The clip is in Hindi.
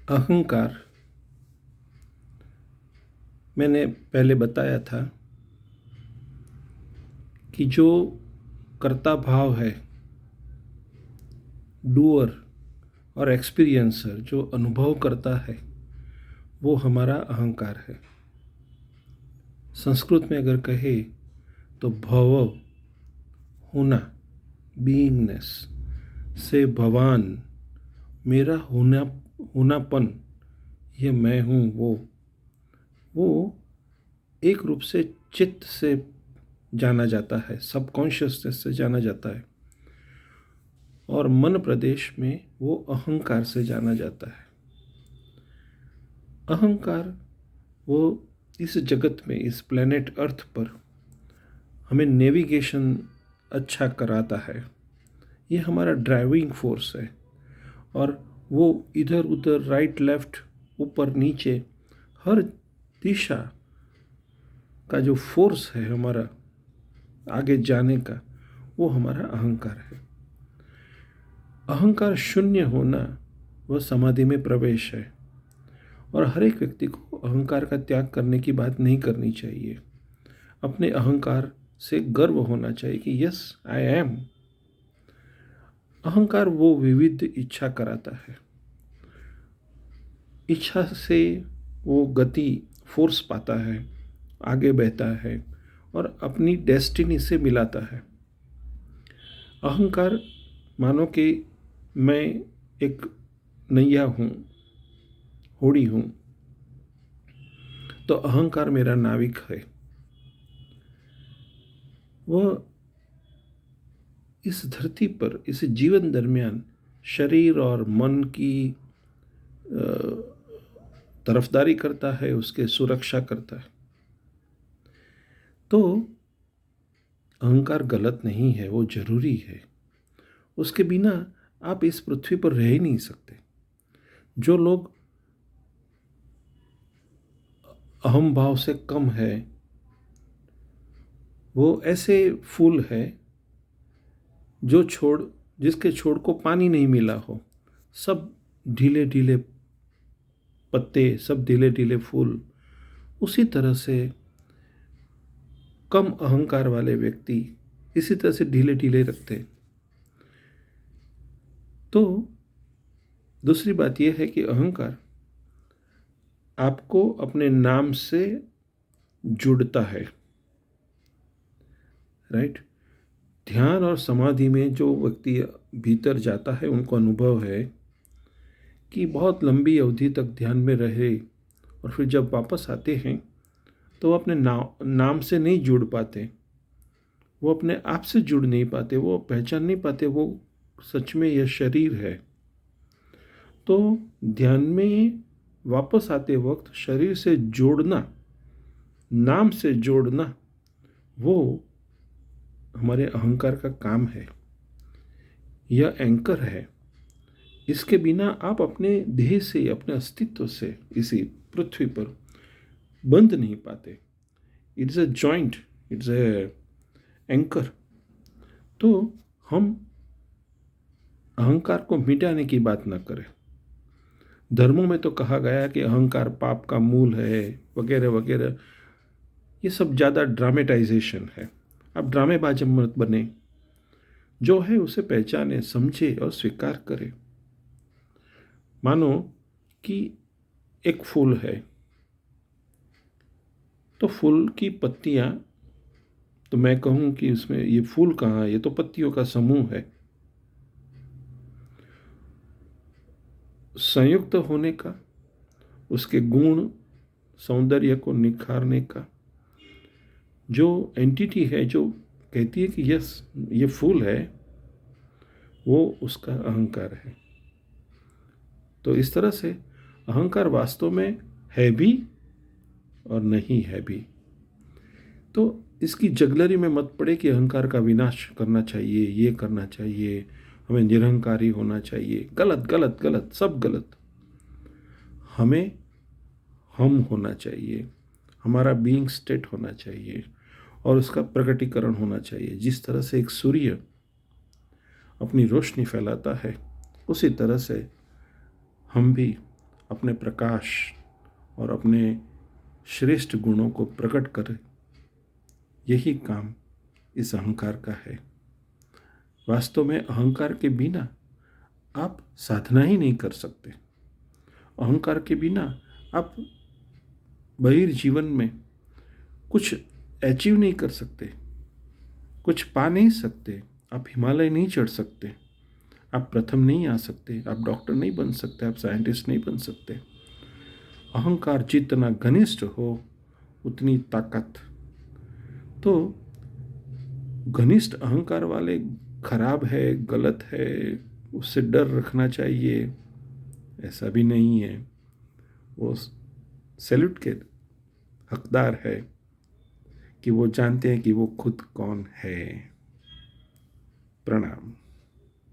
अहंकार, मैंने पहले बताया था कि जो कर्ता भाव है, डूअर और एक्सपीरियंसर, जो अनुभव करता है, वो हमारा अहंकार है। संस्कृत में अगर कहे तो भव, होना, बीइंगनेस से भवान, मेरा होनापन, ये मैं हूँ, वो एक रूप से चित्त से जाना जाता है, सबकॉन्शियसनेस से जाना जाता है, और मन प्रदेश में वो अहंकार से जाना जाता है। अहंकार वो इस जगत में, इस प्लेनेट अर्थ पर हमें नेविगेशन अच्छा कराता है। ये हमारा ड्राइविंग फोर्स है, और वो इधर उधर, राइट लेफ्ट, ऊपर नीचे, हर दिशा का जो फोर्स है हमारा आगे जाने का, वो हमारा अहंकार है। अहंकार शून्य होना वह समाधि में प्रवेश है, और हर एक व्यक्ति को अहंकार का त्याग करने की बात नहीं करनी चाहिए। अपने अहंकार से गर्व होना चाहिए कि यस, आई एम। अहंकार वो विविध इच्छा कराता है। इच्छा से वो गति, फोर्स पाता है, आगे बहता है और अपनी डेस्टिनी से मिलाता है। अहंकार मानो कि मैं एक नैया हूँ, होड़ी हूँ, तो अहंकार मेरा नाविक है। वह इस धरती पर, इस जीवन दरमियान शरीर और मन की तरफदारी करता है, उसके सुरक्षा करता है। तो अहंकार गलत नहीं है, वो जरूरी है। उसके बिना आप इस पृथ्वी पर रह ही नहीं सकते। जो लोग अहम भाव से कम है, वो ऐसे फूल है जिसके छोड़ को पानी नहीं मिला हो, सब ढीले ढीले पत्ते, सब ढीले ढीले फूल। उसी तरह से कम अहंकार वाले व्यक्ति इसी तरह से ढीले ढीले रखते। तो दूसरी बात यह है कि अहंकार आपको अपने नाम से जुड़ता है, राइट। ध्यान और समाधि में जो व्यक्ति भीतर जाता है, उनको अनुभव है कि बहुत लंबी अवधि तक ध्यान में रहे, और फिर जब वापस आते हैं तो वो अपने नाम से नहीं जुड़ पाते, वो अपने आप से जुड़ नहीं पाते, वो पहचान नहीं पाते वो सच में यह शरीर है। तो ध्यान में वापस आते वक्त शरीर से जोड़ना, नाम से जोड़ना, वो हमारे अहंकार का काम है। यह एंकर है। इसके बिना आप अपने देह से, अपने अस्तित्व से इसी पृथ्वी पर बंध नहीं पाते। It's a joint, it's a anchor. तो हम अहंकार को मिटाने की बात न करें। धर्मों में तो कहा गया कि अहंकार पाप का मूल है, वगैरह वगैरह। ये सब ज़्यादा ड्रामेटाइजेशन है। आप ड्रामेबाज मत बने। जो है उसे पहचाने, समझे और स्वीकार करें। मानो कि एक फूल है, तो फूल की पत्तियां, तो मैं कहूँ कि उसमें ये फूल कहाँ है, ये तो पत्तियों का समूह है। संयुक्त होने का, उसके गुण सौंदर्य को निखारने का जो एंटिटी है, जो कहती है कि यस ये फूल है, वो उसका अहंकार है। तो इस तरह से अहंकार वास्तव में है भी और नहीं है भी। तो इसकी जगलरी में मत पड़े कि अहंकार का विनाश करना चाहिए, ये करना चाहिए, हमें निरहंकारी होना चाहिए। गलत गलत गलत, सब गलत। हमें हम होना चाहिए, हमारा बीइंग स्टेट होना चाहिए, और उसका प्रकटीकरण होना चाहिए। जिस तरह से एक सूर्य अपनी रोशनी फैलाता है, उसी तरह से हम भी अपने प्रकाश और अपने श्रेष्ठ गुणों को प्रकट करे, यही काम इस अहंकार का है। वास्तव में अहंकार के बिना आप साधना ही नहीं कर सकते। अहंकार के बिना आप बहिर्जीवन में कुछ अचीव नहीं कर सकते, कुछ पा नहीं सकते। आप हिमालय नहीं चढ़ सकते, आप प्रथम नहीं आ सकते, आप डॉक्टर नहीं बन सकते, आप साइंटिस्ट नहीं बन सकते। अहंकार जितना घनिष्ठ हो उतनी ताकत। तो घनिष्ठ अहंकार वाले खराब है, गलत है, उससे डर रखना चाहिए, ऐसा भी नहीं है। वो सैल्यूट के हकदार है कि वो जानते हैं कि वो खुद कौन है। प्रणाम।